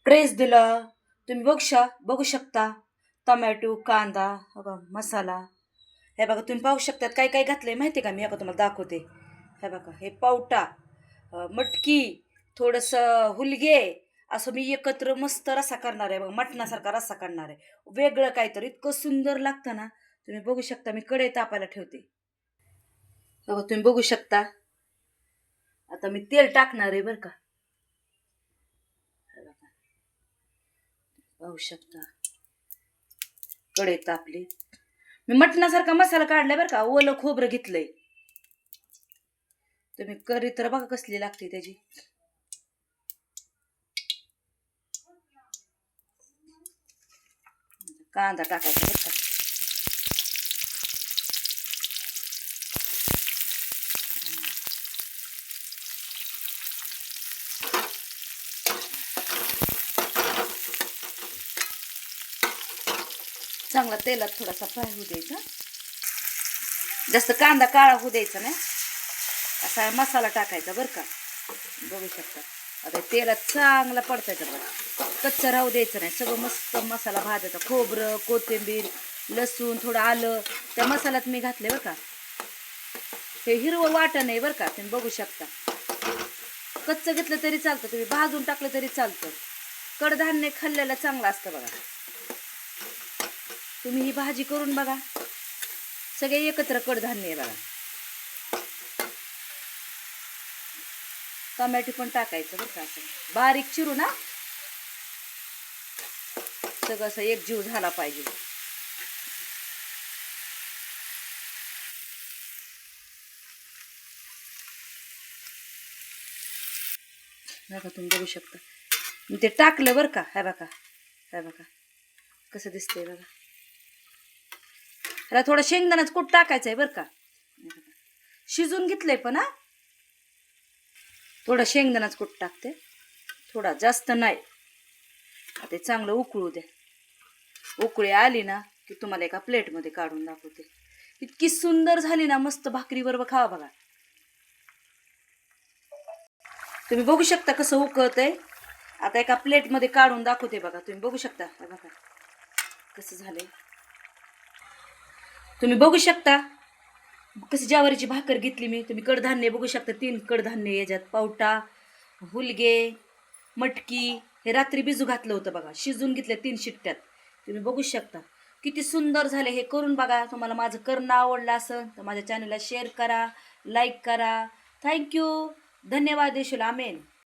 Press दिलं. तुम्ही बघू शकता टोमॅटो, कांदा, बघा मसाला. हे बघा तुम्ही पाहू शकतात काय काय घातलंय माहिती का? मी आता तुम्हाला दाखवते. हे बघा हे पावटा, मटकी, थोडंसं हुलगे, असं मी एकत्र मस्त रस्सा करणार आहे बघा. मटणासारखा रस्सा करणार आहे, वेगळं काहीतरी. इतकं सुंदर लागतं ना. तुम्ही बघू शकता. मी कढई तापायला ठेवते. बघा तुम्ही बघू शकता. आता मी तेल टाकणार आहे बरं का. हे बघा, पाहू शकता कढई तापली. मी मटणासारखा मसाला काढलाय बरं का. ओलं खोबरं घेतलंय. तुम्ही करी तर बघा कसली लागते त्याची. कांदा टाकायचा बरं का. चांगला तेलात थोडासा फ्राय होऊ द्यायचा. जास्त कांदा काळा होऊ द्यायचा नाही. असा मसाला टाकायचा बरं का. बघू शकता. आता तेलात चांगला परतायचा बघा. कच्चं राहू द्यायचं नाही. सगळं मस्त मसाला भाजायचा. खोबरं, कोथिंबीर, लसूण, थोडं आलं त्या मसाल्यात मी घातले बरं का. हे हिरवं वाटण आहे बरं का. तुम्ही बघू शकता. कच्चं घेतलं तरी चालतं, तुम्ही भाजून टाकलं तरी चालतं. कडधान्य खाल्लेलं चांगलं असतं बघा. तुम्ही ही भाजी करून बघा. सगळे एकत्र कडधान्य आहे बघा. टोमॅटो पण टाकायचं बरं का. असं बारीक चिरू ना. सगळं असं एकजीव झाला पाहिजे. बघा तुम्ही बघू शकता. मी ते टाकलं बरं का. हे बघा, हे बघा कसं दिसतंय बघा. ह्याला थोडं शेंगदाण्याचं कूट टाकायचं आहे बरं का. शिजून घेतलंय पण. थोडं शेंगदाण्याचं कूट टाकते. थोडा, जास्त नाही. ते चांगलं उकळू द्या. उकळी आली ना की तुम्हाला एका प्लेटमध्ये काढून दाखवते. इतकी सुंदर झाली ना. मस्त भाकरीबरोबर खावा बघा. तुम्ही बघू शकता कसं उकळतंय. आता एका प्लेटमध्ये काढून दाखवते बघा. तुम्ही बघू शकता. बघा कसं झालंय. तुम्ही बघू शकता कशी ज्वारीची भाकर घेतली मी. तुम्ही कडधान्य बघू शकता. 3 कडधान्य याच्यात. पावटा, हुलगे, मटकी. हे रात्री भिजू घातलं होतं बघा. शिजून घेतले 3 शिट्ट्यात. तुम्ही बघू शकता किती सुंदर झाले. हे करून बघा. तुम्हाला माझं करणं आवडलं असेल तर माझ्या चॅनलला शेअर करा, लाईक करा. थँक्यू. धन्यवाद देशील. आमेन.